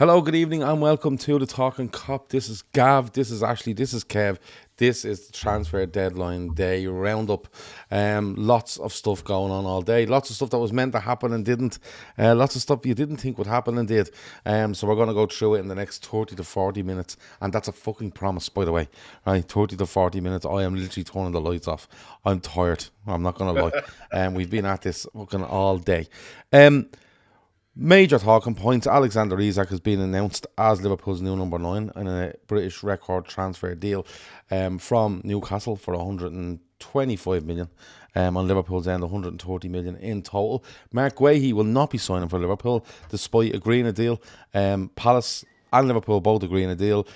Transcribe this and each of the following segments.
Hello, good evening, and welcome to the Talkin Kop. This is Gav, this is Ashley, this is Kev. This is the transfer deadline day roundup. Lots of stuff going on all day. Lots of stuff that was meant to happen and didn't. Lots of stuff you didn't think would happen and did. So we're going to go through it in the next 30 to 40 minutes. And that's a fucking promise, by the way. Right, 30 to 40 minutes. I am literally turning the lights off. I'm tired. I'm not going to lie. We've been at this fucking all day. Major talking points. Alexander Isak has been announced as Liverpool's new number 9 in a British record transfer deal from Newcastle for 125 million. On Liverpool's end, 130 million in total. Mark Guehi will not be signing for Liverpool despite agreeing a deal. Palace and Liverpool both agreeing a deal.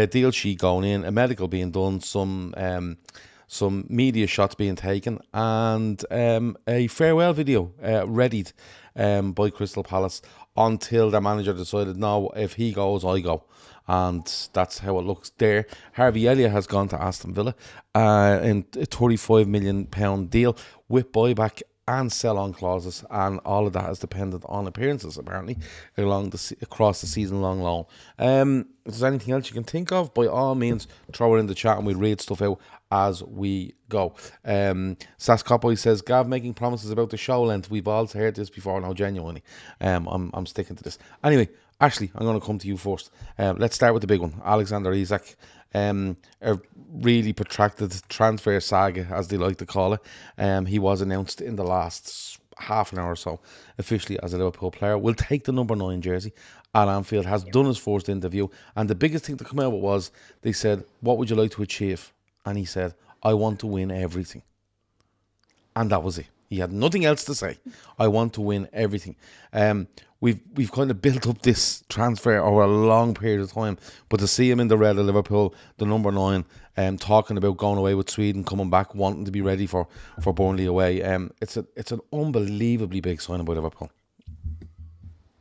Deal sheet going in, a medical being done, some media shots being taken, and a farewell video readied by Crystal Palace until the manager decided, no, if he goes, I go. And that's how it looks there. Harvey Elliott has gone to Aston Villa in a £35 million deal with buyback and sell-on clauses, and all of that is dependent on appearances, apparently, across the season-long loan. If there's anything else you can think of, by all means, throw it in the chat and we'll read stuff out as we go. Sas Coppoy says, Gav making promises about the show length. We've all heard this before now, genuinely. I'm sticking to this. Anyway, Ashley, I'm going to come to you first. Let's start with the big one. Alexander Isak. A really protracted transfer saga, as they like to call it. He was announced in the last half an hour or so officially as a Liverpool player. Will take the number 9 jersey at Anfield. Has done his first interview, and the biggest thing to come out was they said, what would you like to achieve? And he said, I want to win everything. And that was it. He had nothing else to say. I want to win everything. We've kind of built up this transfer over a long period of time, but to see him in the red of Liverpool, the number 9, talking about going away with Sweden, coming back, wanting to be ready for Burnley away, it's an unbelievably big signing by Liverpool.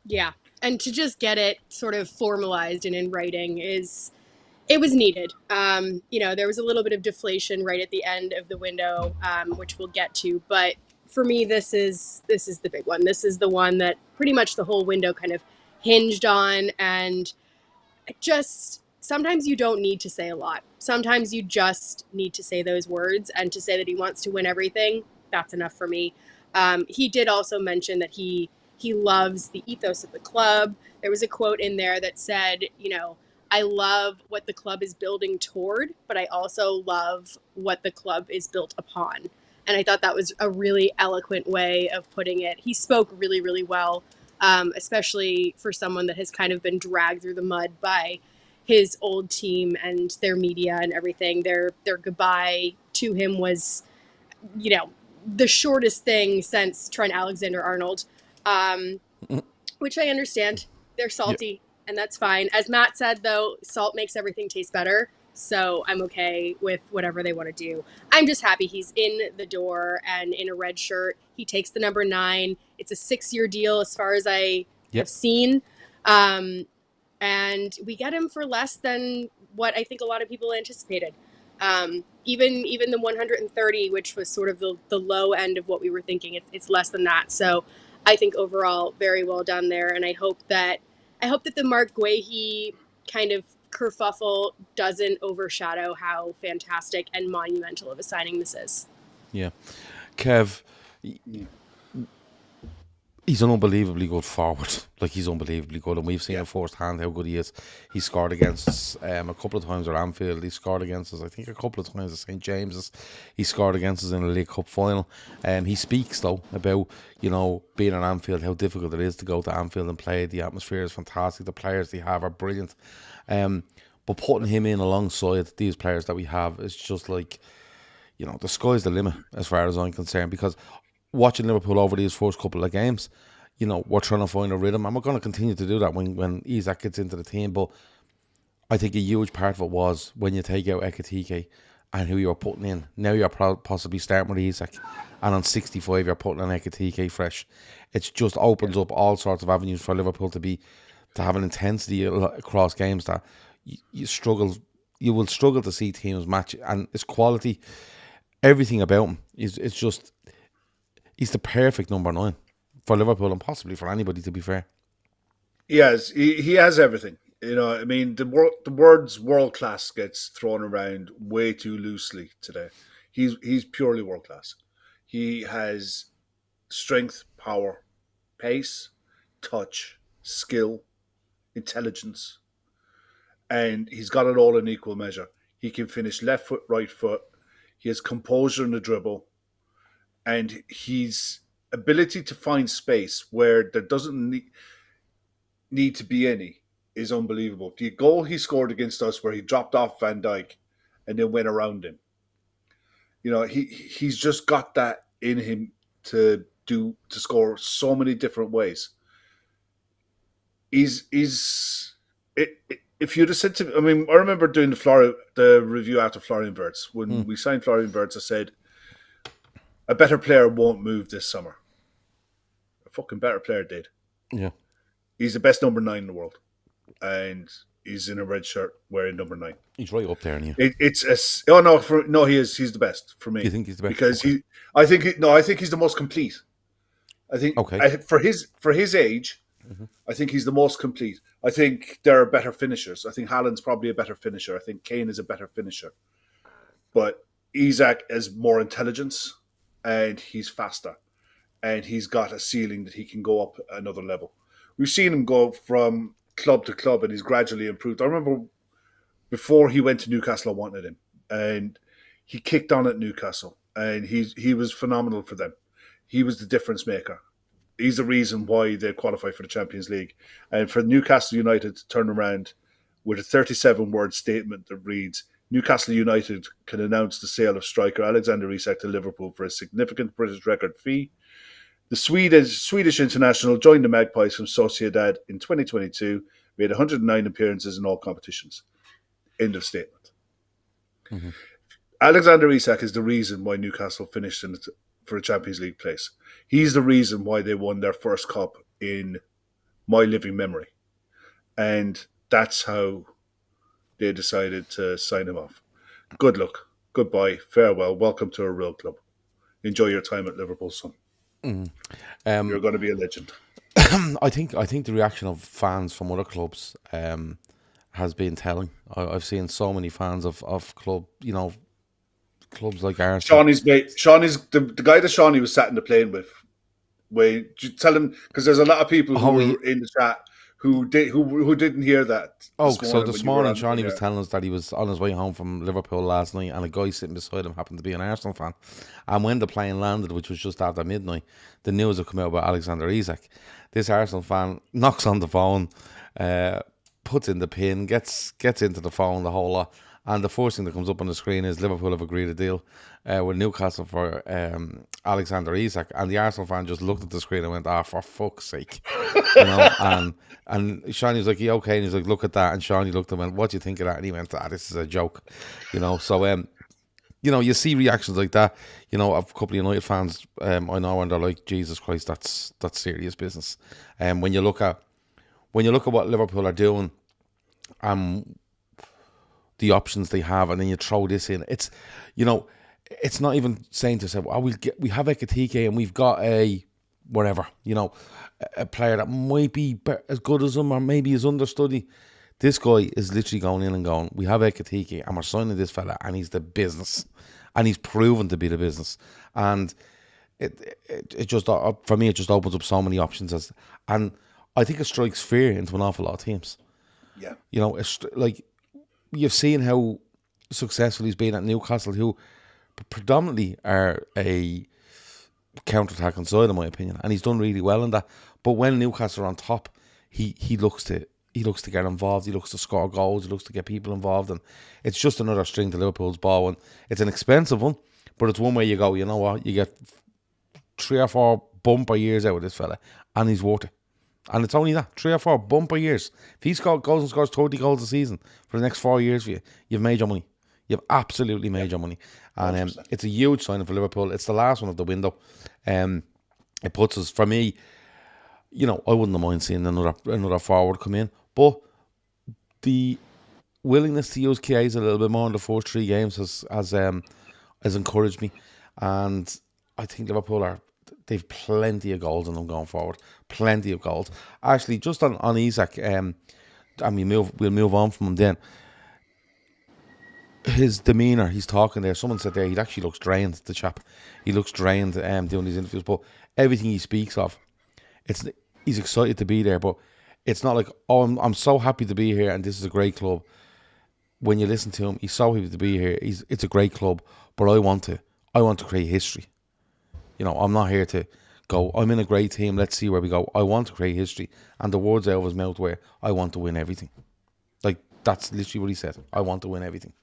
Yeah, and to just get it sort of formalized and in writing it was needed. There was a little bit of deflation right at the end of the window, which we'll get to, but for me, this is the big one. This is the one that pretty much the whole window kind of hinged on, and just sometimes you don't need to say a lot. Sometimes you just need to say those words, and to say that he wants to win everything, that's enough for me. He did also mention that he loves the ethos of the club. There was a quote in there that said, I love what the club is building toward, but I also love what the club is built upon. And I thought that was a really eloquent way of putting it. He spoke really, really well, especially for someone that has kind of been dragged through the mud by his old team and their media and everything. Their goodbye to him was, the shortest thing since Trent Alexander-Arnold, which I understand. They're salty, and that's fine. As Matt said, though, salt makes everything taste better. So I'm okay with whatever they want to do. I'm just happy he's in the door and in a red shirt. He takes the number 9. It's a 6-year deal as far as I have seen. And we get him for less than what I think a lot of people anticipated. Even the 130, which was sort of the low end of what we were thinking, it's less than that. So I think overall, very well done there. And I hope that the Mark Guehi kind of kerfuffle doesn't overshadow how fantastic and monumental of a signing this is. Yeah. Kev, he's an unbelievably good forward. Like, he's unbelievably good, and we've seen it firsthand how good he is. He scored against us a couple of times at Anfield. He scored against us, I think, a couple of times at St James's. He scored against us in the League Cup final. He speaks, though, about, being at Anfield, how difficult it is to go to Anfield and play. The atmosphere is fantastic. The players they have are brilliant. But putting him in alongside these players that we have is just like, the sky's the limit as far as I'm concerned, because watching Liverpool over these first couple of games, we're trying to find a rhythm, and we're going to continue to do that when Isak gets into the team. But I think a huge part of it was when you take out Ekitike and who you're putting in. Now you're possibly starting with Isak, and on 65 you're putting on Ekitike fresh. It just opens up all sorts of avenues for Liverpool to have an intensity across games that you will struggle to see teams match. And his quality, everything about him is just, he's the perfect number 9 for Liverpool, and possibly for anybody, to be fair. He has everything. I mean, the words world class gets thrown around way too loosely today. He's purely world class. He has strength, power, pace, touch, skill, intelligence, and he's got it all in equal measure. He can finish left foot, right foot. He has composure in the dribble, and his ability to find space where there doesn't need to be any is unbelievable. The goal he scored against us, where he dropped off Van Dijk and then went around him, he's just got that in him to score so many different ways. If you'd have said to me, I mean, I remember doing the review after Florian Wirtz. When we signed Florian Wirtz, I said, a better player won't move this summer. A fucking better player did. Yeah. He's the best number 9 in the world. And he's in a red shirt wearing number 9. He's right up there, and he is. He's the best for me. You think he's the best? Because okay. I think he's the most complete. I think for his age, I think he's the most complete. I think there are better finishers. I think Haaland's probably a better finisher. I think Kane is a better finisher. But Isak has more intelligence, and he's faster, and he's got a ceiling that he can go up another level. We've seen him go from club to club, and he's gradually improved. I remember before he went to Newcastle, I wanted him, and he kicked on at Newcastle, and he was phenomenal for them. He was the difference maker. He's the reason why they qualified for the Champions League. And for Newcastle United to turn around with a 37-word statement that reads, Newcastle United can announce the sale of striker Alexander Isak to Liverpool for a significant British record fee. The Swedish international joined the Magpies from Sociedad in 2022, made 109 appearances in all competitions. End of statement. Mm-hmm. Alexander Isak is the reason why Newcastle finished for a Champions League place. He's the reason why they won their first cup in my living memory. And that's how they decided to sign him off. Good luck. Goodbye. Farewell. Welcome to a real club. Enjoy your time at Liverpool, son. You're going to be a legend. I think the reaction of fans from other clubs has been telling. I've seen so many fans of clubs like Arsenal. Shawnee's the guy that Shawnee was sat in the plane with. Wait, you tell him, because there's a lot of people who were in the chat who didn't hear that. This morning Shawnee was telling us that he was on his way home from Liverpool last night, and a guy sitting beside him happened to be an Arsenal fan. And when the plane landed, which was just after midnight, the news had come out about Alexander Isak. This Arsenal fan knocks on the phone, puts in the pin, gets into the phone, the whole lot. And the first thing that comes up on the screen is Liverpool have agreed a deal with Newcastle for Alexander Isak. And the Arsenal fan just looked at the screen and went, for fuck's sake. And Shawnee was like, yeah, okay. And he's like, look at that. And Shawnee looked at him and went, what do you think of that? And he went, this is a joke. So, you see reactions like that. A couple of United fans, I know, and they're like, Jesus Christ, that's serious business. When you look at what Liverpool are doing, the options they have, and then you throw this in. It's not even saying to say, we have Ekitike and we've got a whatever, a player that might be as good as him or maybe his understudy. This guy is literally going in and going, we have Ekitike and we're signing this fella, and he's the business, and he's proven to be the business. And it just, for me, it just opens up so many options, and I think it strikes fear into an awful lot of teams. Yeah, it's like, you've seen how successful he's been at Newcastle, who predominantly are a counter-attacking side, in my opinion, and he's done really well in that. But when Newcastle are on top, he looks to get involved. He looks to score goals. He looks to get people involved, and it's just another string to Liverpool's bow. And it's an expensive one, but it's one where you go, you know what, you get 3 or 4 bumper years out of this fella, and he's worth it. And it's only that, 3 or 4 bumper years. If he goes and scores 30 goals a season for the next 4 years for you, you've made your money. You've absolutely made your money. And it's a huge signing for Liverpool. It's the last one of the window. It puts us, for me, I wouldn't have mind seeing another forward come in. But the willingness to use Chiesa a little bit more in the first 3 games has encouraged me. And I think Liverpool they've plenty of goals in them going forward. Plenty of goals. Actually, just on Isak, and we'll move on from him then. His demeanour, he's talking there. Someone said there he actually looks drained, the chap. He looks drained doing these interviews. But everything he speaks of, he's excited to be there. But it's not like, oh, I'm so happy to be here and this is a great club. When you listen to him, he's so happy to be here. It's a great club, but I want to create history. You know, I'm not here to go, I'm in a great team, let's see where we go. I want to create history. And the words out of his mouth were, I want to win everything. Like, that's literally what he said. I want to win everything.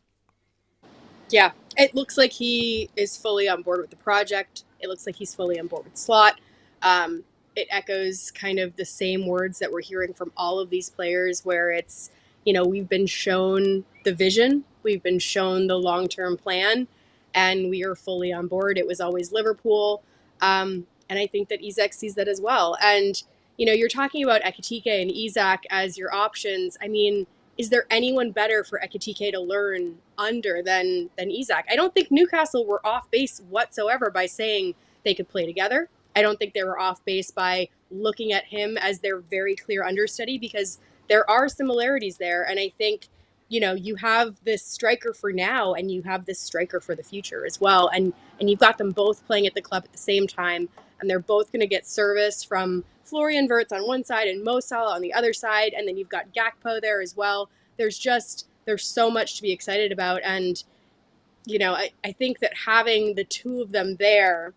Yeah, it looks like he is fully on board with the project. It looks like he's fully on board with Slot. It echoes kind of the same words that we're hearing from all of these players, where it's, you know, we've been shown the vision, we've been shown the long-term plan, and we are fully on board. It was always Liverpool. And I think that Isak sees that as well. And, you know, you're talking about Ekitike and Isak as your options. I mean, is there anyone better for Ekitike to learn under than Isak? I don't think Newcastle were off base whatsoever by saying they could play together. I don't think they were off base by looking at him as their very clear understudy, because there are similarities there. And I think, you know, you have this striker for now and you have this striker for the future as well. And you've got them both playing at the club at the same time. And they're both going to get service from Florian Wirtz on one side and Mo Salah on the other side. And then you've got Gakpo there as well. There's so much to be excited about. And, you know, I think that having the two of them there,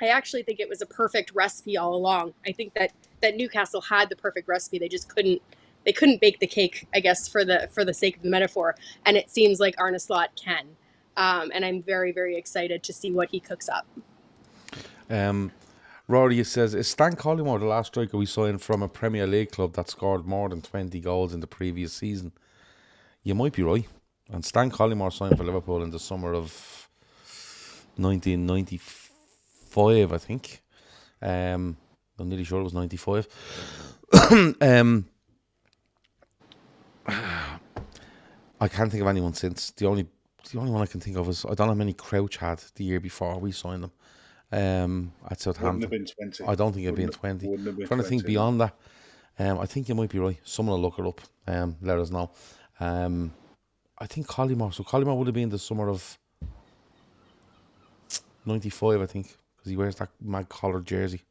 I actually think it was a perfect recipe all along. I think that Newcastle had the perfect recipe. They just couldn't bake the cake, I guess, for the sake of the metaphor. And it seems like Arne Slot can. And I'm very, very excited to see what he cooks up. Rory says, is Stan Collymore the last striker we saw in from a Premier League club that scored more than 20 goals in the previous season? You might be right. And Stan Collymore signed for Liverpool in the summer of 1995, I think. I'm nearly sure it was 95. I can't think of anyone since. The only one I can think of is, I don't know how many Crouch had the year before we signed them. At Southampton. Wouldn't have been 20. I don't think it'd been 20. Wouldn't have been trying 20, to think beyond that. I think you might be right. Someone will look it up. Let us know. I think Collymore. So Collymore would have been the summer of 95, I think, because he wears that mad collared jersey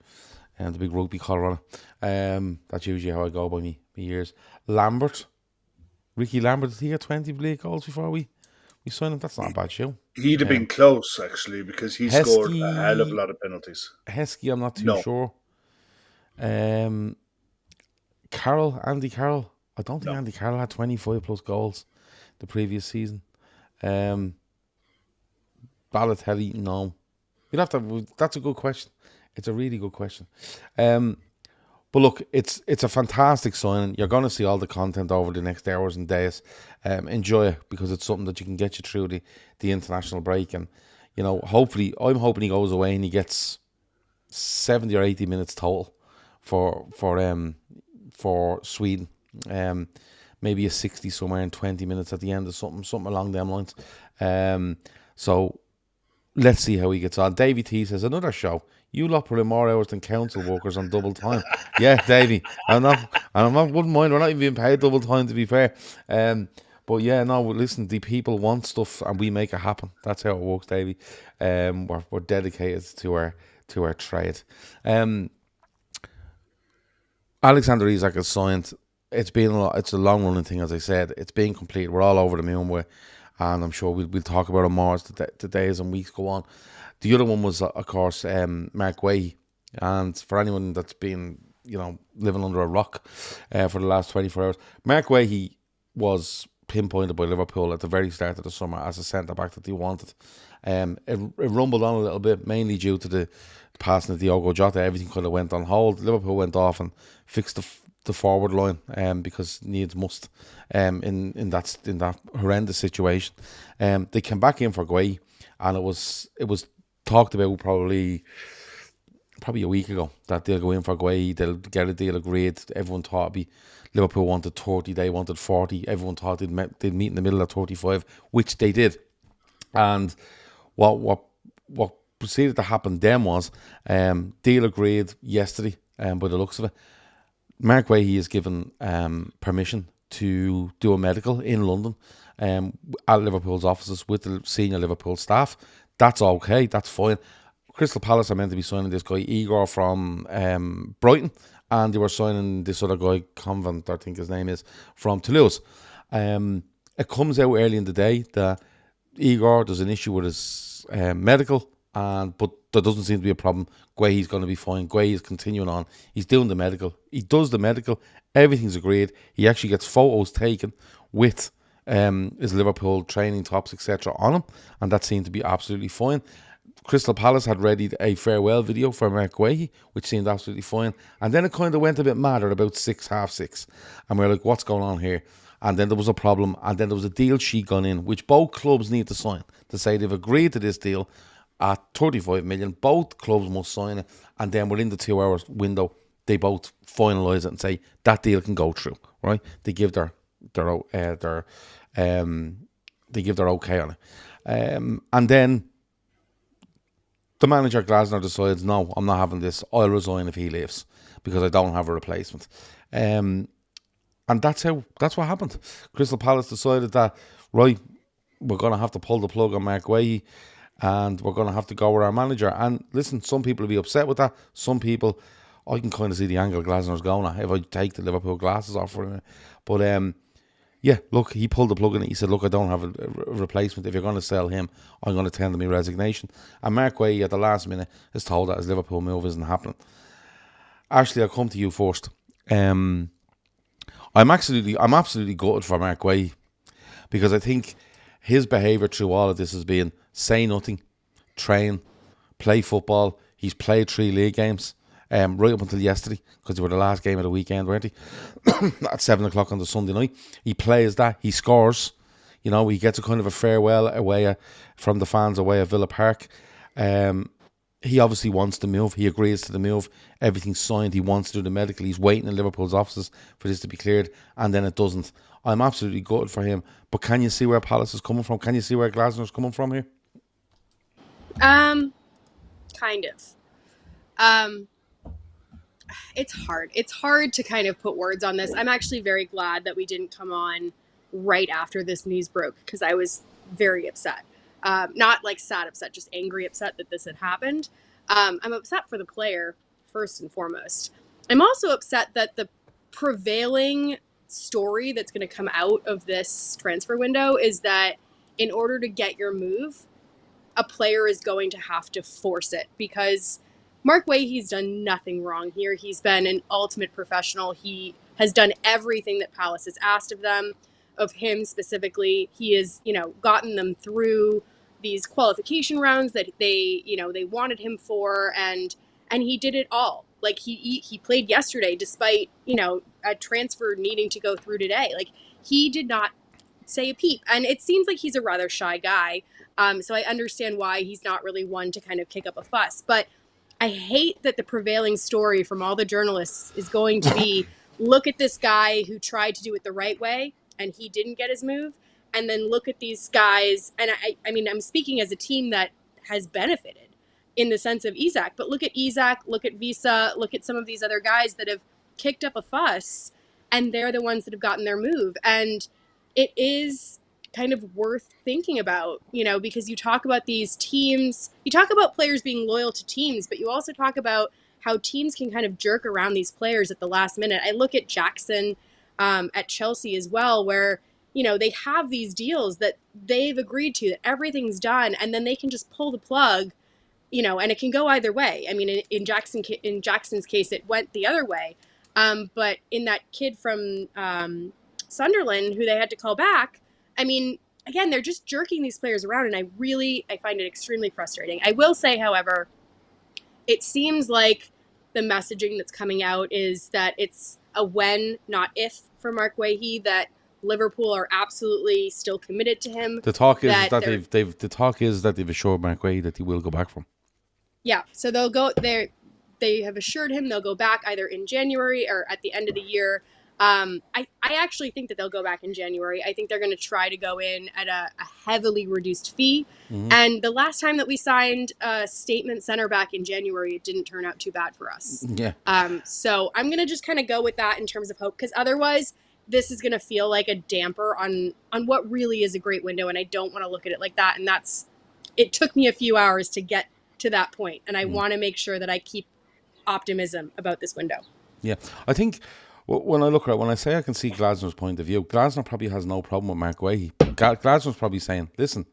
and the big rugby collar on it. That's usually how I go by me years. Ricky Lambert, did he get 20 league goals before we signed him? That's not a bad show. He'd have been close, actually, because he scored a hell of a lot of penalties. Heskey, I'm not too sure. Andy Carroll. I don't think Andy Carroll had 25 plus goals the previous season. Balotelli, no. You'd have to. That's a good question. It's a really good question. But look, it's a fantastic signing. You're going to see all the content over the next hours and days. Enjoy it, because it's something that you can get you through the international break. And, you know, hopefully, I'm hoping he goes away and he gets 70 or 80 minutes total for Sweden. Maybe a 60 somewhere and 20 minutes at the end or something along them lines. So let's see how he gets on. Davey T says, another show. You lot put in more hours than council workers on double time. Yeah, Davey. Wouldn't mind. We're not even being paid double time, to be fair. But yeah, no, listen, the people want stuff and we make it happen. That's how it works, Davey. We're dedicated to our trade. Alexander Isak is signed. It's a long running thing, as I said. It's being complete. We're all over the moon with, and I'm sure we'll talk about it more as the days and weeks go on. The other one was, of course, Mark Guehi. And for anyone that's been, you know, living under a rock for the last 24 hours, Mark Guehi was pinpointed by Liverpool at the very start of the summer as a centre-back that they wanted. It rumbled on a little bit, mainly due to the passing of Diogo Jota. Everything kind of went on hold. Liverpool went off and fixed the forward line because needs must in that horrendous situation. They came back in for Guehi, and it was talked about probably a week ago that they'll go in for Guehi, they'll get a deal agreed. Everyone thought Liverpool wanted 30, they wanted 40. Everyone thought they'd meet in the middle at 35, which they did. And what proceeded to happen then was deal agreed yesterday, by the looks of it. Mark Guehi is given permission to do a medical in London at Liverpool's offices with the senior Liverpool staff. That's okay, that's fine. Crystal Palace are meant to be signing this guy Igor from Brighton, and they were signing this other guy, Convent, I think his name is, from Toulouse. It comes out early in the day that Igor, there's an issue with his medical, but there doesn't seem to be a problem. Guehi's going to be fine. Guehi is continuing on. He's doing the medical. He does the medical. Everything's agreed. He actually gets photos taken with his Liverpool training tops, etc. on him, and that seemed to be absolutely fine. Crystal Palace had readied a farewell video for Mark Guehi, which seemed absolutely fine. And then it kind of went a bit mad at about 6:30. And we we're like, what's going on here? And then there was a problem. And then there was a deal sheet gone in, which both clubs need to sign to say they've agreed to this deal at 35 million. Both clubs must sign it. And then within the 2 hours window, they both finalise it and say that deal can go through, right? They give their okay on it. And then the manager, Glasner, decides, no, I'm not having this. I'll resign if he leaves because I don't have a replacement. And that's what happened. Crystal Palace decided that, right, we're going to have to pull the plug on Mark Guehi and we're going to have to go with our manager. And listen, some people will be upset with that. Some people, I can kind of see the angle Glasner's going at if I take the Liverpool glasses off for him. But yeah, look, he pulled the plug in it. He said, look, I don't have a replacement. If you're going to sell him, I'm going to tender my resignation. And Mark Guehi at the last minute is told that his Liverpool move isn't happening. Ashley, I'll come to you first. I'm absolutely gutted for Mark Guehi because I think his behaviour through all of this has been say nothing, train, play football. He's played 3 league games. Right up until yesterday, because they were the last game of the weekend, weren't he? At 7 o'clock on the Sunday night. He plays that, he scores. You know, he gets a kind of a farewell away from the fans away at Villa Park. He obviously wants to move. He agrees to the move. Everything's signed. He wants to do the medical. He's waiting in Liverpool's offices for this to be cleared, and then it doesn't. I'm absolutely gutted for him. But can you see where Palace is coming from? Can you see where Glasner's coming from here? Kind of. It's hard. It's hard to kind of put words on this. I'm actually very glad that we didn't come on right after this news broke because I was very upset. Not like sad upset, just angry upset that this had happened. I'm upset for the player, first and foremost. I'm also upset that the prevailing story that's going to come out of this transfer window is that in order to get your move, a player is going to have to force it because Mark Guehi's done nothing wrong here. He's been an ultimate professional. He has done everything that Palace has asked of him specifically. He has, gotten them through these qualification rounds that they wanted him for, and he did it all. Like he played yesterday despite, a transfer needing to go through today. Like he did not say a peep. And it seems like he's a rather shy guy. So I understand why he's not really one to kind of kick up a fuss, but I hate that the prevailing story from all the journalists is going to be, look at this guy who tried to do it the right way and he didn't get his move. And then look at these guys. And I mean, I'm speaking as a team that has benefited in the sense of Isak, but look at Isak, look at Visa, look at some of these other guys that have kicked up a fuss and they're the ones that have gotten their move. And it is kind of worth thinking about, because you talk about these teams, you talk about players being loyal to teams, but you also talk about how teams can kind of jerk around these players at the last minute. I look at Jackson at Chelsea as well, where, they have these deals that they've agreed to, that everything's done, and then they can just pull the plug, and it can go either way. I mean, in Jackson's case, it went the other way. But in that kid from Sunderland who they had to call back, I mean, again, they're just jerking these players around, and I find it extremely frustrating. I will say, however, it seems like the messaging that's coming out is that it's a when, not if, for Mark Guehi, that Liverpool are absolutely still committed to him. The talk is that they've assured Mark Guehi that he will go back from. Yeah, so they'll go there. They have assured him they'll go back either in January or at the end of the year. I actually think that they'll go back in January. I think they're going to try to go in at a heavily reduced fee. Mm-hmm. And the last time that we signed a statement center back in January, it didn't turn out too bad for us. Yeah. So I'm going to just kind of go with that in terms of hope, because otherwise this is going to feel like a damper on what really is a great window. And I don't want to look at it like that. And it took me a few hours to get to that point. And I want to make sure that I keep optimism about this window. Yeah. I think when I look at it, when I say I can see Glasner's point of view, Glasner probably has no problem with Mark Guehi. Glasner's probably saying, listen,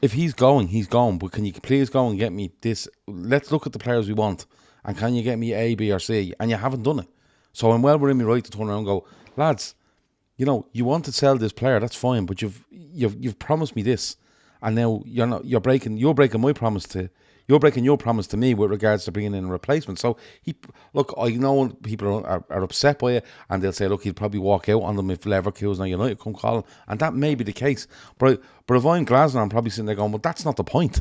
if he's going, but can you please go and get me this? Let's look at the players we want. And can you get me A, B, or C? And you haven't done it. So I'm well within my right to turn around and go, lads, you want to sell this player, that's fine, but you've promised me this. And now you're breaking my promise to you're breaking your promise to me with regards to bringing in a replacement. So I know people are upset by it, and they'll say, look, he'll probably walk out on them if Leverkusen or United come calling, and that may be the case. But if I'm Glasner, I'm probably sitting there going, well, that's not the point.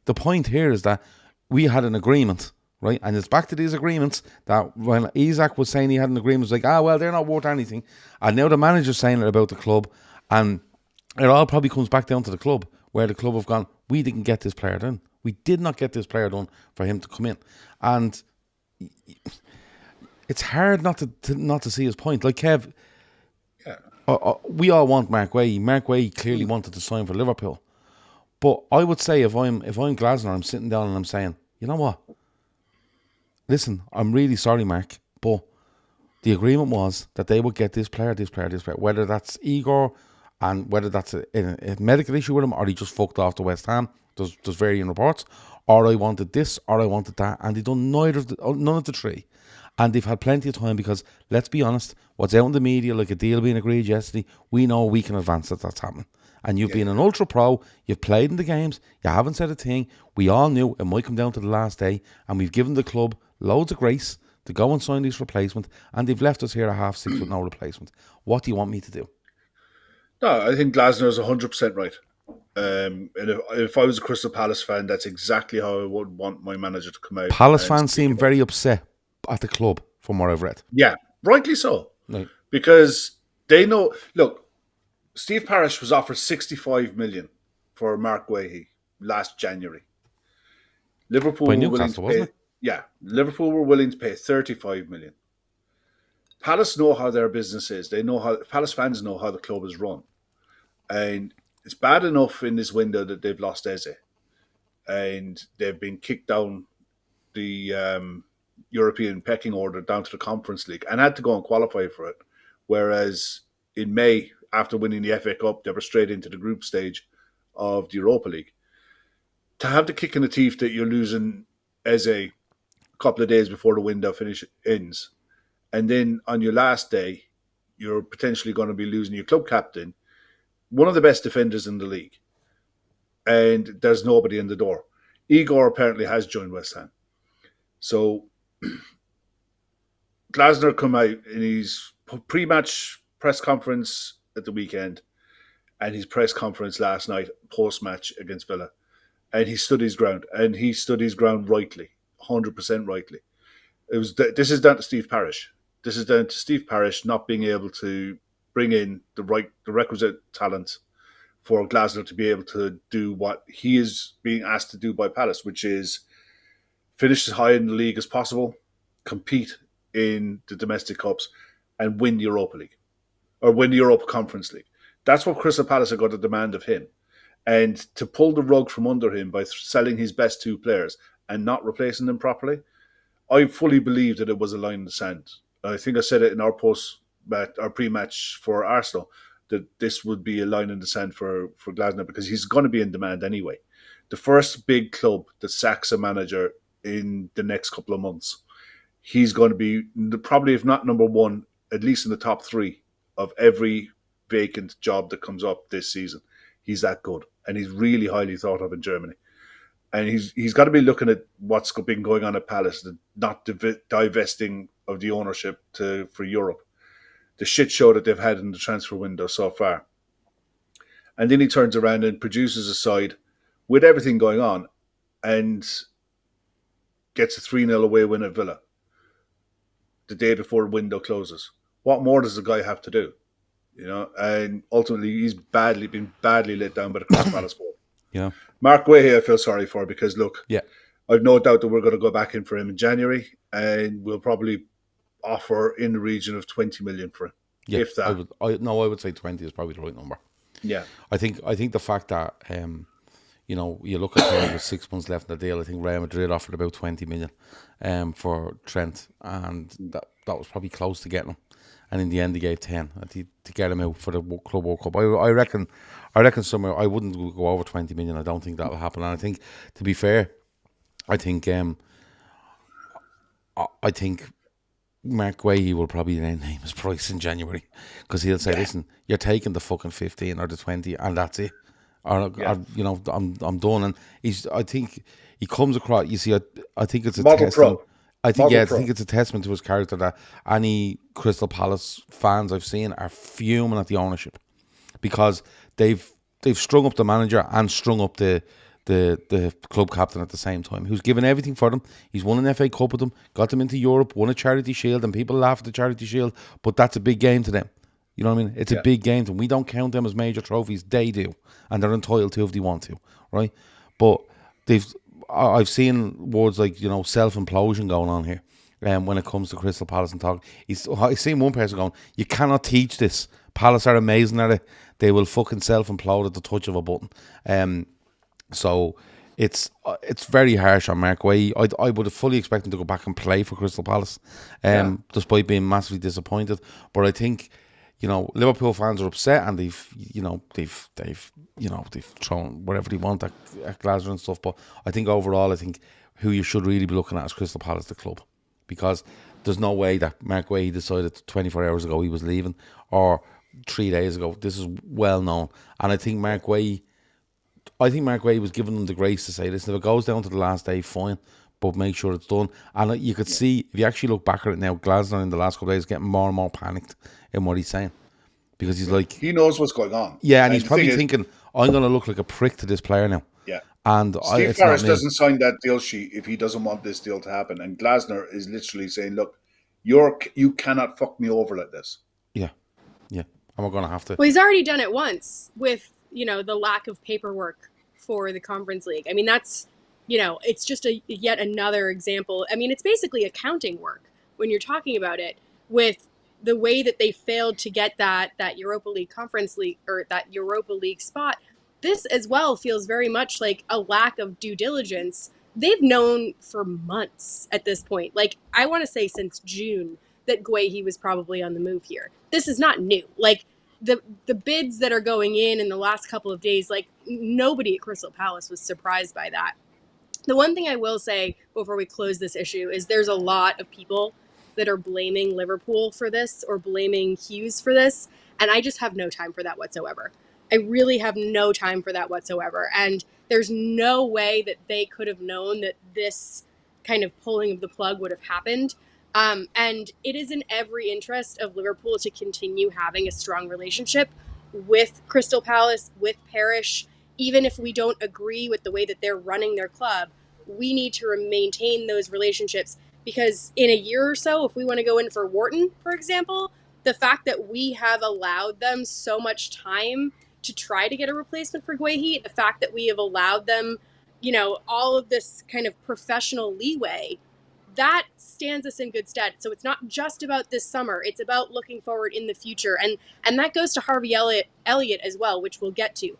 The point here is that we had an agreement, right? And it's back to these agreements that when Isak was saying he had an agreement, it was like, well, they're not worth anything. And now the manager's saying it about the club, and it all probably comes back down to the club, where the club have gone, we didn't get this player done. We did not get this player done for him to come in. And it's hard not to see his point. Like, Kev, we all want Mark Guehi. Mark Guehi clearly wanted to sign for Liverpool. But I would say if I'm Glasner, I'm sitting down and I'm saying, you know what? Listen, I'm really sorry, Mark, but the agreement was that they would get this player, whether that's Igor and whether that's a medical issue with him or he just fucked off to West Ham. There's varying reports. Or I wanted this, or I wanted that, and they've done none of the three. And they've had plenty of time because, let's be honest, what's out in the media, like a deal being agreed yesterday, we know a week in advance that's happening. And you've been an ultra pro, you've played in the games, you haven't said a thing. We all knew it might come down to the last day, and we've given the club loads of grace to go and sign this replacement, and they've left us here at 6:30 with no replacement. What do you want me to do? No, I think Glasner is 100% right. And if I was a Crystal Palace fan, that's exactly how I would want my manager to come out. Palace fans seem very upset at the club, from what I've read. Yeah, rightly so. Right. Because they know, look, Steve Parish was offered 65 million for Mark Guehi last January. Liverpool by were willing Newcastle, to pay, wasn't it? Yeah, Liverpool were willing to pay 35 million. Palace know how their business is. They know how Palace fans know how the club is run. And it's bad enough in this window that they've lost Eze. And they've been kicked down the European pecking order down to the Conference League and had to go and qualify for it. Whereas in May, after winning the FA Cup, they were straight into the group stage of the Europa League. To have the kick in the teeth that you're losing Eze a couple of days before the window ends, and then on your last day, you're potentially going to be losing your club captain, one of the best defenders in the league, and there's nobody in the door. Igor apparently has joined West Ham. So Glasner come out in his pre-match press conference at the weekend and his press conference last night post-match against Villa, and he stood his ground, and he stood his ground rightly, 100% rightly. This is down to Steve Parish. This is down to Steve Parish not being able to bring in the requisite talent for Glasner to be able to do what he is being asked to do by Palace, which is finish as high in the league as possible, compete in the domestic cups, and win the Europa League or win the Europa Conference League. That's what Crystal Palace are going to demand of him. And to pull the rug from under him by selling his best two players and not replacing them properly, I fully believe that it was a line in the sand. I think I said it in our pre-match for Arsenal, that this would be a line in the sand for Glasner because he's going to be in demand anyway. The first big club that sacks a manager in the next couple of months, he's going to be probably, if not number one, at least in the top three of every vacant job that comes up this season. He's that good, and he's really highly thought of in Germany. And he's got to be looking at what's been going on at Palace, not divesting of the ownership for Europe. The shit show that they've had in the transfer window so far. And then he turns around and produces a side with everything going on and gets a 3-0 away win at Villa the day before the window closes. What more does the guy have to do? You know, and ultimately he's been badly let down by the Crystal Palace board. Yeah. Mark Guehi, I feel sorry for, because look, Yeah. I've no doubt that we're going to go back in for him in January, and we'll probably offer in the region of 20 million for him. Yeah, if that. I would say 20 is probably the right number. Yeah. I think the fact that you know, you look at him with 6 months left in the deal. I think Real Madrid offered about 20 million for Trent, and that was probably close to getting him. And in the end, they gave 10 to get him out for the Club World Cup. I reckon somewhere, I wouldn't go over 20 million. I don't think that will happen. And I think, to be fair, I think Mark Guehi will probably name his price in January, because he'll say, "Listen, you're taking the fucking 15 or the 20, and that's it." Or you know, I'm done. And I think he comes across. You see, I think it's a testament. I think it's a testament to his character that any Crystal Palace fans I've seen are fuming at the ownership, because they've strung up the manager and strung up the club captain at the same time, who's given everything for them. He's won an FA Cup with them, got them into Europe, won a Charity Shield, and people laugh at the Charity Shield, but that's a big game to them. You know what I mean? It's a big game to them. We don't count them as major trophies. They do, and they're entitled to if they want to, right? But I've seen words like, you know, self-implosion going on here when it comes to Crystal Palace and talk. I've seen one person going, "You cannot teach this. Palace are amazing at it. They will fucking self-implode at the touch of a button." So it's very harsh on Mark Guehi. I would have fully expected him to go back and play for Crystal Palace, despite being massively disappointed. But I think, you know, Liverpool fans are upset, and they've thrown whatever they want at Glasner and stuff. But I think overall, who you should really be looking at is Crystal Palace, the club, because there's no way that Mark Guehi decided 24 hours ago he was leaving, or 3 days ago. This is well known, and I think Mark Guehi was giving them the grace to say, "Listen, if it goes down to the last day, fine, but make sure it's done." And you could see, if you actually look back at it now, Glasner in the last couple of days getting more and more panicked in what he's saying, because he's like, he knows what's going on. Yeah, and he's probably thinking, "I'm going to look like a prick to this player now." Yeah. And Steve Harris doesn't sign that deal sheet if he doesn't want this deal to happen. And Glasner is literally saying, "Look, you cannot fuck me over like this." Yeah. And we're going to have to. Well, he's already done it once with, you know, the lack of paperwork for the Conference League. I mean, that's, you know, it's just yet another example. I mean, it's basically accounting work when you're talking about it, with the way that they failed to get that Europa League Conference League, or that Europa League spot. This as well feels very much like a lack of due diligence. They've known for months at this point. Like, I want to say since June that Guehi was probably on the move here. This is not new. Like, the bids that are going in the last couple of days, like, nobody at Crystal Palace was surprised by that. The one thing I will say before we close this issue is there's a lot of people that are blaming Liverpool for this, or blaming Hughes for this, and I just have no time for that whatsoever. I really have no time for that whatsoever. And there's no way that they could have known that this kind of pulling of the plug would have happened. And it is in every interest of Liverpool to continue having a strong relationship with Crystal Palace, with Parish. Even if we don't agree with the way that they're running their club, we need to maintain those relationships, because in a year or so, if we want to go in for Wharton, for example, the fact that we have allowed them so much time to try to get a replacement for Guehi, the fact that we have allowed them, you know, all of this kind of professional leeway, that stands us in good stead. So it's not just about this summer, it's about looking forward in the future. And that goes to Harvey Elliott as well, which we'll get to.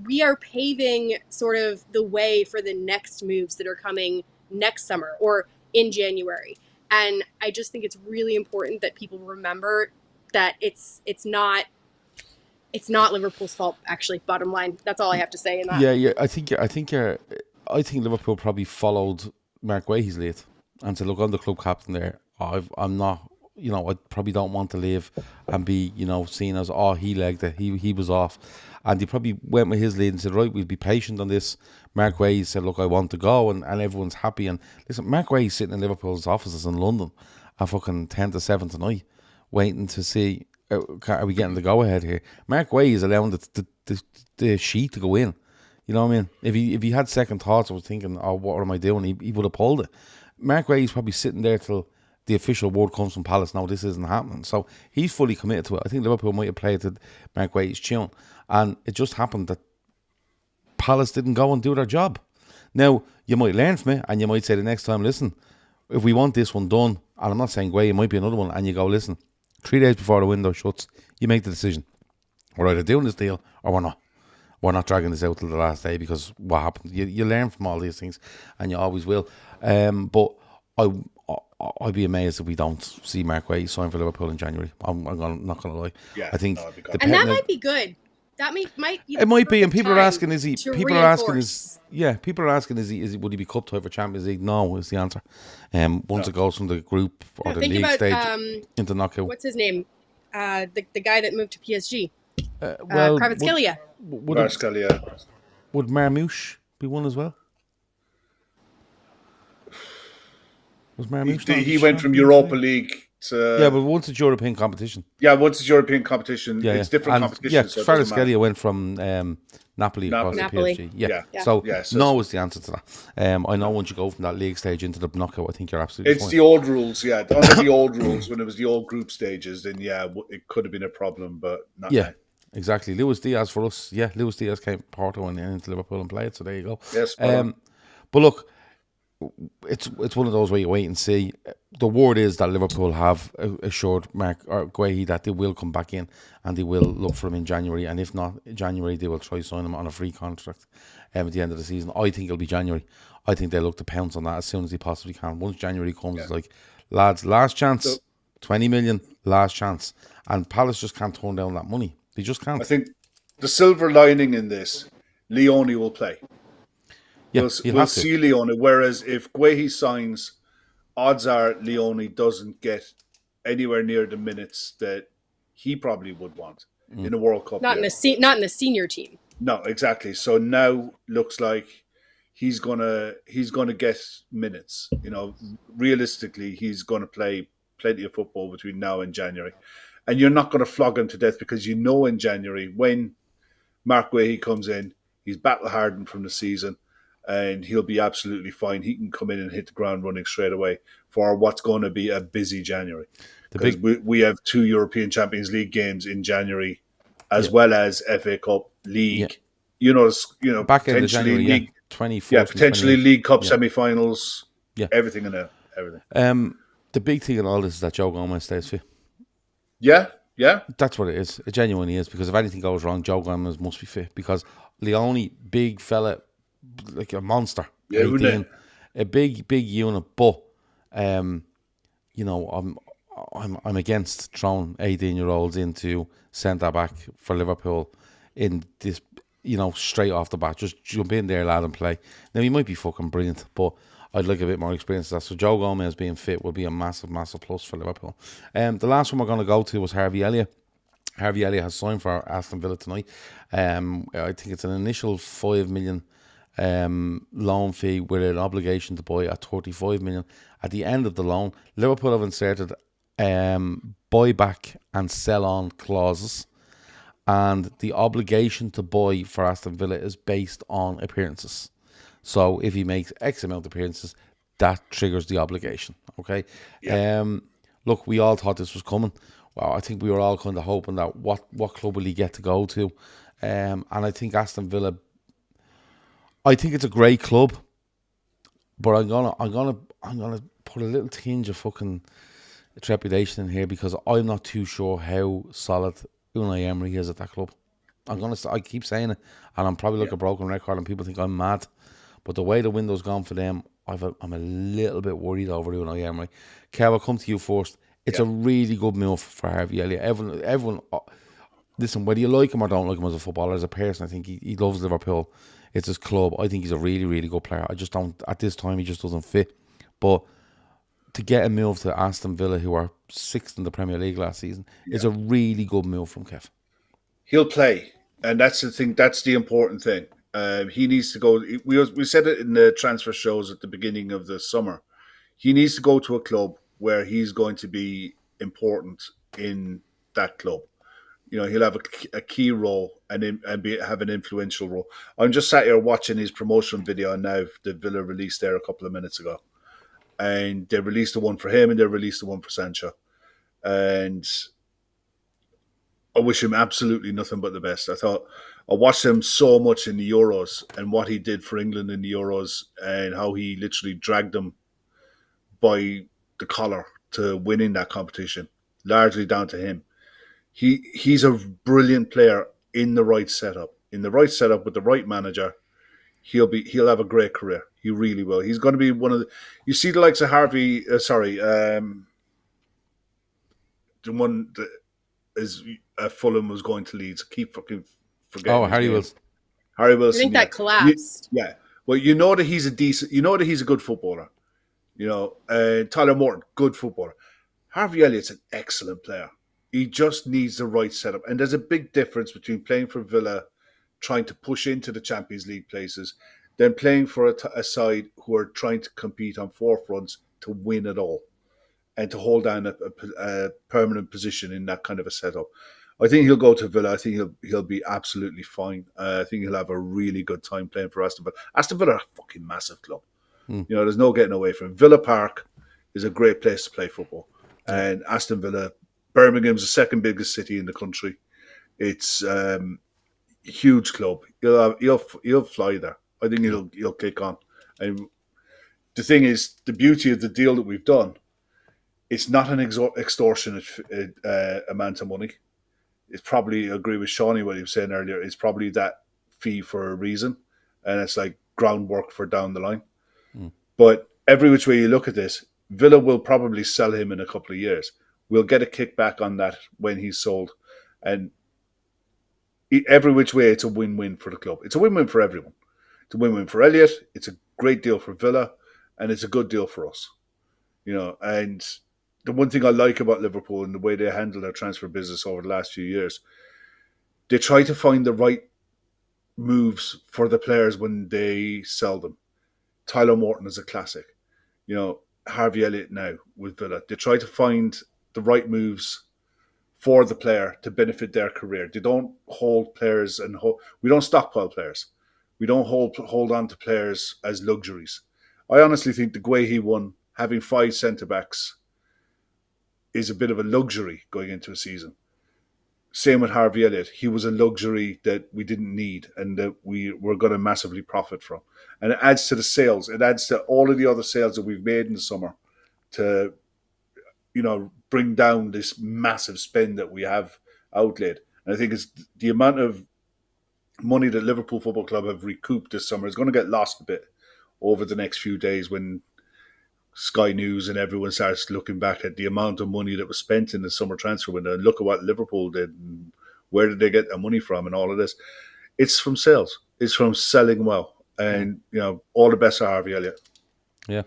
We are paving sort of the way for the next moves that are coming next summer or in January. And I just think it's really important that people remember that it's not Liverpool's fault, actually, bottom line. That's all I have to say in that. Yeah. I think Liverpool probably followed Mark Guehi's lead and said, "Look, I'm the club captain there. I'm not, you know, I probably don't want to leave and be, you know, seen as, oh, he legged it, he was off." And he probably went with his lead and said, "Right, we'll be patient on this." Mark Guehi said, "Look, I want to go," and everyone's happy. And listen, Mark Guehi's sitting in Liverpool's offices in London at fucking 10 to 7 tonight, waiting to see, are we getting the go-ahead here? Mark Guehi is allowing the sheet to go in. You know what I mean? If he had second thoughts, I was thinking, "Oh, what am I doing?" He would have pulled it. Mark Guehi's probably sitting there till the official word comes from Palace, no, this isn't happening. So he's fully committed to it. I think Liverpool might have played to Mark Guehi's tune. And it just happened that Palace didn't go and do their job. Now, you might learn from it, and you might say the next time, listen, if we want this one done, and I'm not saying Guehi, it might be another one, and you go, listen, 3 days before the window shuts, you make the decision. We're either doing this deal or we're not. We're not dragging this out till the last day, because what happened? You learn from all these things, and you always will. But I'd be amazed if we don't see Mark Guehi sign for Liverpool in January. I'm not going to lie. Yeah, I think, and that might be good. That might be. It might be, and people are asking, is he? People are asking, is he? Would he be cup tie for Champions League? No, is the answer. Once it goes from the group or the league stage into knockout. What's his name? The guy that moved to PSG. Well, Kvaratskhelia. Would Marmouche be one as well? Was Marmouche? He went from Europa League to... Yeah, but once it's European competition. Yeah, once it's European competition, it's different competition. Yeah, Kvaratskhelia went from Napoli across to PSG. Yeah. So no is the answer to that. I know once you go from that league stage into the knockout, I think you're absolutely fine. It's the old rules, yeah. Under the old rules, when it was the old group stages, then it could have been a problem, but not now. Exactly. Luis Diaz for us. Yeah, Luis Diaz came Porto and into Liverpool and played, so there you go. Yes, but look, it's one of those where you wait and see. The word is that Liverpool have assured Mark or Guehi that they will come back in and they will look for him in January, and if not January, they will try sign him on a free contract at the end of the season. I think it'll be January. I think they'll look to pounce on that as soon as they possibly can. Once January comes, it's like, lads, last chance, 20 million, last chance, and Palace just can't turn down that money. They just can't. I think the silver lining in this, Leone will play. Yeah, we'll see Leone. Whereas if Guehi signs, odds are Leone doesn't get anywhere near the minutes that he probably would want in a World Cup. Not in the senior team. No, exactly. So now looks like he's gonna get minutes. You know, realistically, he's gonna play plenty of football between now and January, and you're not going to flog him to death, because you know in January when Mark Guehi comes in, he's battle hardened from the season. And he'll be absolutely fine. He can come in and hit the ground running straight away for what's going to be a busy January. Because we have 2 European Champions League games in January, as well as FA Cup, League. Yeah. Back in January, League, 24. Potentially League Cup semi-finals. Yeah, everything in there. Everything. The big thing in all this is that Joe Gomez stays fit. Yeah. That's what it is. It genuinely is, because if anything goes wrong, Joe Gomez must be fit. Because Leone, big fella, like a monster, 18, a big unit, but I'm against throwing 18-year-olds into centre back for Liverpool in this, straight off the bat. Just jump in there, lad, and play. Now he might be fucking brilliant, but I'd like a bit more experience than that. So Joe Gomez being fit will be a massive, massive plus for Liverpool. The last one we're going to go to was Harvey Elliott. Harvey Elliott has signed for Aston Villa tonight. I think it's an initial 5 million loan fee with an obligation to buy at 35 million. At the end of the loan, Liverpool have inserted buyback and sell on clauses, and the obligation to buy for Aston Villa is based on appearances. So if he makes X amount of appearances, that triggers the obligation. Okay. Yeah. Look, we all thought this was coming. Well, I think we were all kind of hoping that what club will he get to go to, and I think Aston Villa. I think it's a great club, but I'm gonna put a little tinge of fucking trepidation in here, because I'm not too sure how solid Unai Emery is at that club. I keep saying it, and I'm probably like a broken record, and people think I'm mad. But the way the window's gone for them, I'm a little bit worried over Unai Emery. Kev, I'll come to you first. It's a really good move for Harvey Elliott. Everyone, listen, whether you like him or don't like him as a footballer, as a person, I think he loves Liverpool. It's his club. I think he's a really, really good player. I just don't, at this time, he just doesn't fit. But to get a move to Aston Villa, who are 6th in the Premier League last season, is a really good move from Kev. He'll play, and that's the thing. That's the important thing. He needs to go. We said it in the transfer shows at the beginning of the summer. He needs to go to a club where he's going to be important in that club. He'll have a key role and have an influential role. I'm just sat here watching his promotion video now that Villa released there a couple of minutes ago. and they released the one for him, and they released the one for Sancho. And I wish him absolutely nothing but the best. I watched him so much in the Euros and what he did for England in the Euros and how he literally dragged them by the collar to winning that competition, largely down to him. He's a brilliant player in the right setup. In the right setup with the right manager, he'll have a great career. He really will. He's going to be one of the. You see the likes of Harvey. The one that is Fulham was going to Leeds. I keep fucking forgetting. Harry Wilson. Harry Wilson. I think that collapsed. Well, you know that he's a decent. You know that he's a good footballer. You know, Tyler Morton, good footballer. Harvey Elliott's an excellent player. He just needs the right setup. And there's a big difference between playing for Villa, trying to push into the Champions League places, than playing for a side who are trying to compete on four fronts to win it all and to hold down a permanent position in that kind of a setup. I think he'll go to Villa. I think he'll be absolutely fine. I think he'll have a really good time playing for Aston Villa. Aston Villa are a fucking massive club. You know, there's no getting away from it. Villa Park is a great place to play football. And Aston Villa, Birmingham's the second biggest city in the country. It's a huge club. He'll fly there. I think he'll kick on. And the thing is, the beauty of the deal that we've done, it's not an extortionate amount of money. It's probably, I agree with Shawnee what he was saying earlier, it's probably that fee for a reason. And it's like groundwork for down the line. But every which way you look at this, Villa will probably sell him in a couple of years. We'll get a kickback on that when he's sold. And every which way, it's a win-win for the club. It's a win-win for everyone. It's a win-win for Elliott. It's a great deal for Villa. And it's a good deal for us. You know, and the one thing I like about Liverpool and the way they handle their transfer business over the last few years, they try to find the right moves for the players when they sell them. Tyler Morton is a classic. You know, Harvey Elliott now with Villa. They try to find the right moves for the player to benefit their career. They don't hold players and we don't stockpile players. We don't hold on to players as luxuries. I honestly think the Guehi one, having 5 centre-backs, is a bit of a luxury going into a season. Same with Harvey Elliott. He was a luxury that we didn't need and that we were going to massively profit from. And it adds to the sales. It adds to all of the other sales that we've made in the summer to, you know, bring down this massive spend that we have outlaid. And I think it's the amount of money that Liverpool Football Club have recouped this summer is going to get lost a bit over the next few days when Sky News and everyone starts looking back at the amount of money that was spent in the summer transfer window and look at what Liverpool did and where did they get their money from and all of this. It's from sales. It's from selling well. And, you know, all the best to Harvey Elliott. Yeah.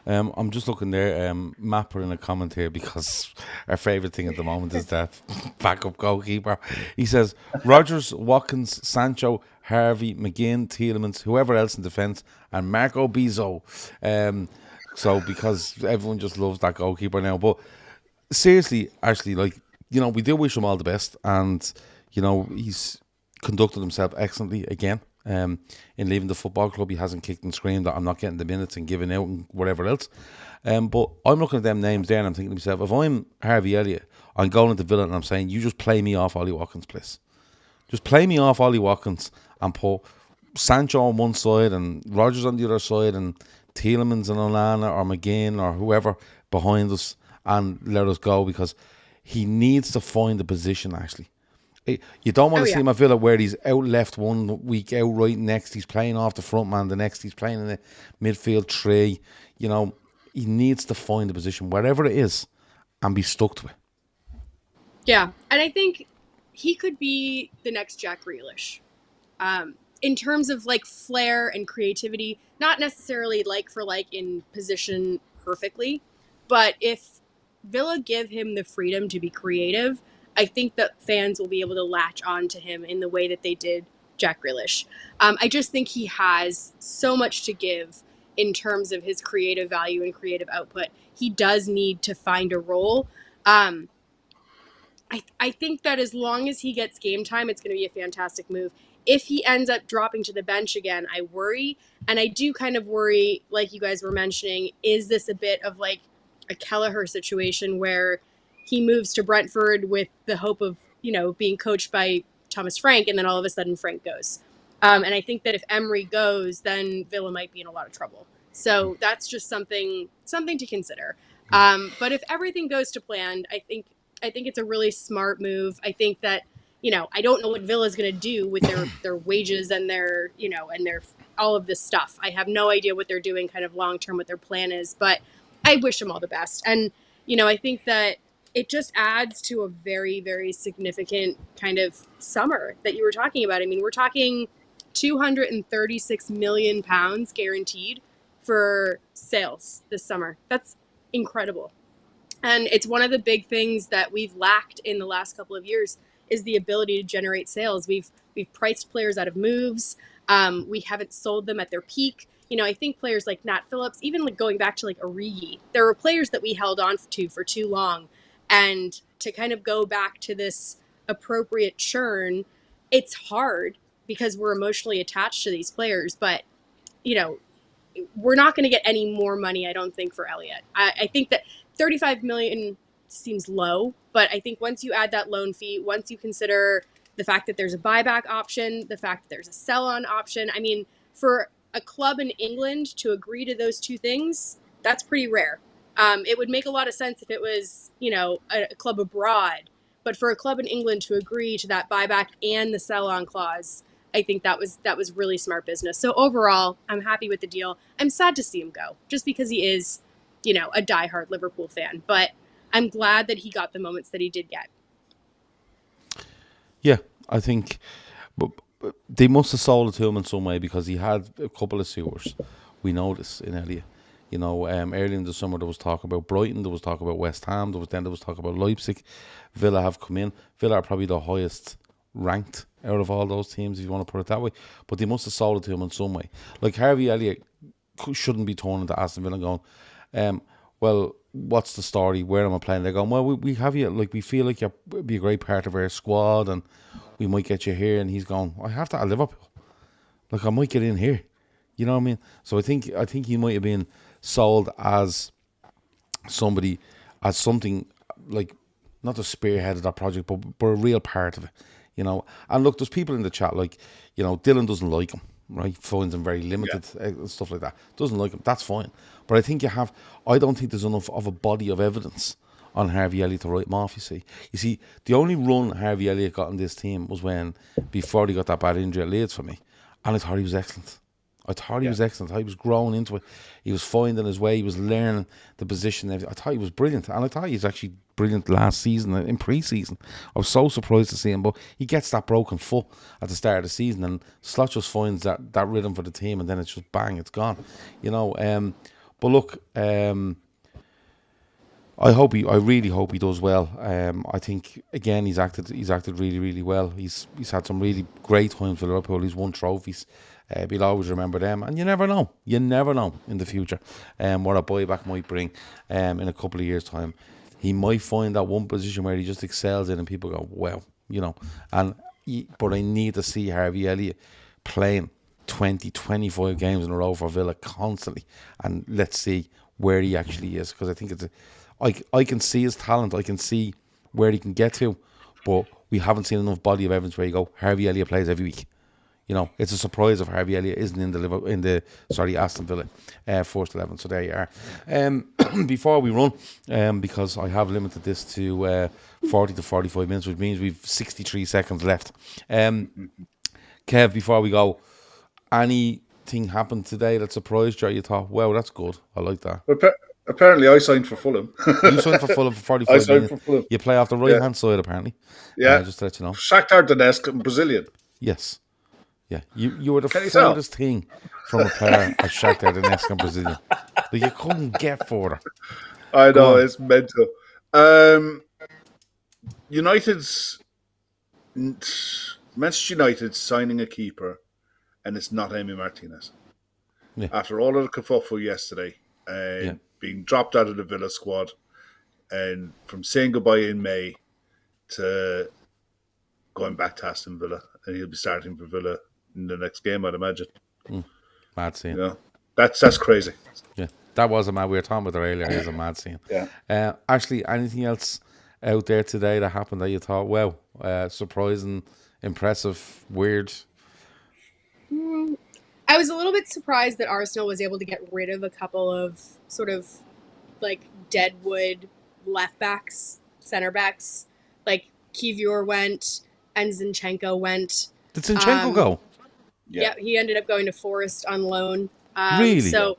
I'm just looking there. Matt put in a comment here because our favourite thing at the moment is that backup goalkeeper. He says, Rodgers, Watkins, Sancho, Harvey, McGinn, Tielemans, whoever else in defence, and Marco Bizzo. So because everyone just loves that goalkeeper now. But seriously, actually, like, you know, we do wish him all the best. And, you know, he's conducted himself excellently again. In leaving the football club, he hasn't kicked and screamed that I'm not getting the minutes and giving out and whatever else. But I'm looking at them names there and I'm thinking to myself, if I'm Harvey Elliott, I'm going into Villa and I'm saying, you just play me off Ollie Watkins, please. Just play me off Ollie Watkins and put Sancho on one side and Rodgers on the other side and Tielemans and Onana or McGinn or whoever behind us and let us go, because he needs to find the position, actually. You don't want to see him at Villa where he's out left one week, out right next. He's playing off the front man. The next he's playing in the midfield three. You know, he needs to find the position, wherever it is, and be stuck to it. Yeah, and I think he could be the next Jack Grealish. In terms of like flair and creativity, not necessarily like for like in position perfectly, but if Villa give him the freedom to be creative, I think that fans will be able to latch on to him in the way that they did Jack Grealish. I just think he has so much to give in terms of his creative value and creative output. He does need to find a role. I think that as long as he gets game time, it's going to be a fantastic move. If he ends up dropping to the bench again, I worry. And I do kind of worry, like you guys were mentioning, is this a bit of like a Kelleher situation where he moves to Brentford with the hope of, being coached by Thomas Frank, and then all of a sudden Frank goes. And I think that if Emery goes, then Villa might be in a lot of trouble. So that's just something to consider. But if everything goes to plan, I think it's a really smart move. I think that, I don't know what Villa's going to do with their wages and their, and their all of this stuff. I have no idea what they're doing kind of long term, what their plan is, but I wish them all the best. And, I think that it just adds to a very, very significant kind of summer that you were talking about. I mean, we're talking £236 million guaranteed for sales this summer. That's incredible. And it's one of the big things that we've lacked in the last couple of years is the ability to generate sales. We've priced players out of moves. We haven't sold them at their peak. I think players like Nat Phillips, even like going back to like Origi, there were players that we held on to for too long. And to kind of go back to this appropriate churn, it's hard because we're emotionally attached to these players. But, we're not going to get any more money, I don't think, for Elliott. I think that 35 million seems low, but I think once you add that loan fee, once you consider the fact that there's a buyback option, the fact that there's a sell-on option, I mean, for a club in England to agree to those two things, that's pretty rare. It would make a lot of sense if it was, a club abroad, but for a club in England to agree to that buyback and the sell-on clause, I think that was really smart business. So overall, I'm happy with the deal. I'm sad to see him go, just because he is, a diehard Liverpool fan. But I'm glad that he got the moments that he did get. Yeah, I think but they must have sold it to him in some way because he had a couple of suitors. We know this in Elliot. Early in the summer there was talk about Brighton, there was talk about West Ham, there was talk about Leipzig. Villa have come in. Villa are probably the highest ranked out of all those teams, if you want to put it that way. But they must have sold it to him in some way. Like Harvey Elliott shouldn't be torn into Aston Villa and going, well, what's the story? Where am I playing? They're going, well, we have you, like, we feel like you'll be a great part of our squad and we might get you here. And he's going, I have to at Liverpool. Like, I might get in here. You know what I mean? So I think he might have been sold as somebody, as something like, not to spearhead that project, but a real part of it. And look, there's people in the chat like, Dylan doesn't like him, right? Finds him very limited, stuff like that. Doesn't like him, that's fine. But I think I don't think there's enough of a body of evidence on Harvey Elliott to write him off, you see. The only run Harvey Elliott got in this team was before he got that bad injury at Leeds for me. And I thought he was excellent. I thought he was growing into it. He was finding his way. He was learning the position. I thought he was brilliant. And I thought he was actually brilliant last season, in pre-season. I was so surprised to see him. But he gets that broken foot at the start of the season. And Slot just finds that rhythm for the team. And then it's just bang, it's gone. But look, I really hope he does well. I think, again, he's acted really, really well. He's had some really great times for Liverpool. He's won trophies. We'll always remember them, and you never know in the future what a buyback might bring in a couple of years' time. He might find that one position where he just excels in and people go, wow, but I need to see Harvey Elliott playing 20, 25 games in a row for Villa constantly, and let's see where he actually is, because I think I can see his talent, I can see where he can get to, but we haven't seen enough body of evidence where you go, Harvey Elliott plays every week. It's a surprise if Harvey Elliott isn't in the Aston Villa first 11. So there you are. Before we run, because I have limited this to 40 to 45 minutes, which means we've 63 seconds left. Kev, before we go, anything happened today that surprised you? You thought, wow, that's good. I like that. Apparently, I signed for Fulham. You signed for Fulham for 45 minutes. I signed for Fulham. You play off the right-hand side, apparently. Yeah. Just to let you know. Shakhtar Donetsk, Brazilian. Yes. Yeah, you were the furthest thing from a player at Shakhtar Donetsk and Brazilian. Like, you couldn't get further. I know, it's mental. Manchester United signing a keeper, and it's not Emi Martinez. Yeah. After all of the kerfuffle yesterday, being dropped out of the Villa squad, and from saying goodbye in May, to going back to Aston Villa, and he'll be starting for Villa in the next game, I'd imagine. Mad scene. You know, that's crazy. Yeah, that was a mad. We were talking about it earlier. It is a mad scene. Yeah. Ashley, anything else out there today that happened that you thought, wow, surprising, impressive, weird? I was a little bit surprised that Arsenal was able to get rid of a couple of sort of like deadwood left backs, center backs. Like Kivior went and Zinchenko went. Did Zinchenko go? Yeah, he ended up going to Forest on loan. Really? So,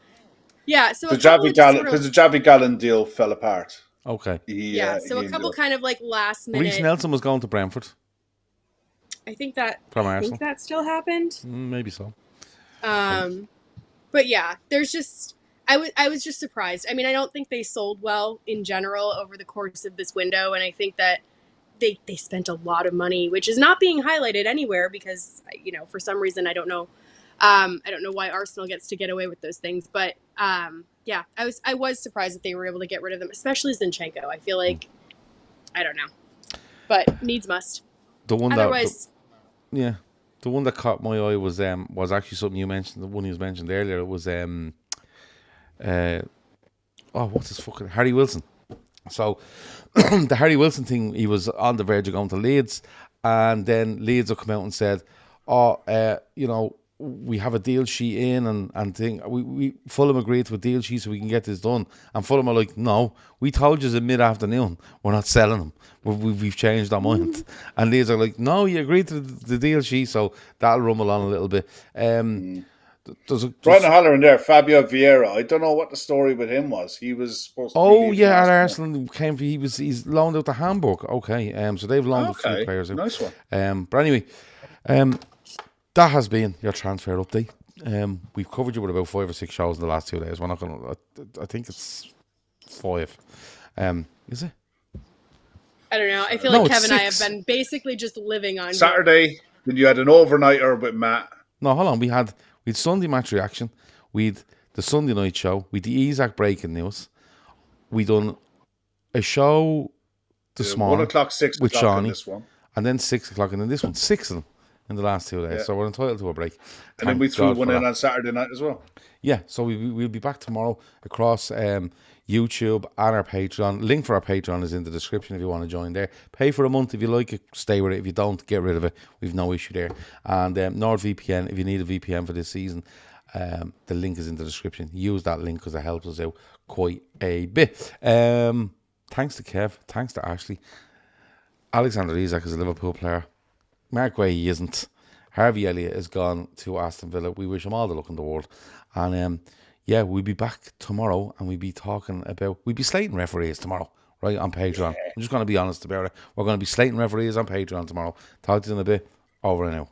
yeah. So the Javi Gallen deal fell apart. Okay. So a couple kind of like last minute. Reece Nelson was going to Brentford. I think that still happened. Maybe so. But yeah, there's just I was just surprised. I mean, I don't think they sold well in general over the course of this window, and I think that they spent a lot of money, which is not being highlighted anywhere because, you know, for some reason I don't know why Arsenal gets to get away with those things, but yeah, I was surprised that they were able to get rid of them, especially Zinchenko. I feel like I don't know, but needs must. The one Otherwise, the one that caught my eye was actually something you mentioned. The one you mentioned earlier. It was what's his fucking Harry Wilson. So the Harry Wilson thing, he was on the verge of going to Leeds, and then Leeds have come out and said, you know, we have a deal sheet in and thing. We Fulham agreed to a deal sheet so we can get this done. And Fulham are like, no, we told you in mid-afternoon we're not selling them. We've changed our mind. And Leeds are like, no, you agreed to the deal sheet, so that'll rumble on a little bit. Brian O'Halloran in there, Fabio Vieira. I don't know what the story with him was. He was supposed to be at Arsenal he's loaned out to Hamburg. Okay. So they've loaned a few players out. Nice one. But anyway, that has been your transfer update. We've covered you with about 5 or 6 shows in the last 2 days. We're not gonna I think it's 5. Is it? I don't know. I feel like Kevin and I have been basically just living on Saturday. Then you had an overnighter with Matt. No, hold on. We had Sunday match reaction. We'd the Sunday night show. We'd the Isak breaking news. We done a show this morning 1 o'clock, 6 with o'clock Shawnee, this one, and then 6 o'clock, and then this one. 6 of them in the last 2 days. So we're entitled to a break. And then we threw one in on Saturday night as well. Yeah, so we'll be back tomorrow across YouTube and our Patreon. Link for our Patreon is in the description if you want to join there. Pay for a month if you like it, stay with it. If you don't, get rid of it. We've no issue there. And NordVPN, if you need a VPN for this season, the link is in the description. Use that link because it helps us out quite a bit. Thanks to Kev. Thanks to Ashley. Alexander Isak is a Liverpool player. Mark Guehi isn't. Harvey Elliott has gone to Aston Villa. We wish him all the luck in the world. And we'll be back tomorrow and we'll be slating referees tomorrow, right, on Patreon. I'm just going to be honest about it. We're going to be slating referees on Patreon tomorrow. Talk to you in a bit. Over and out.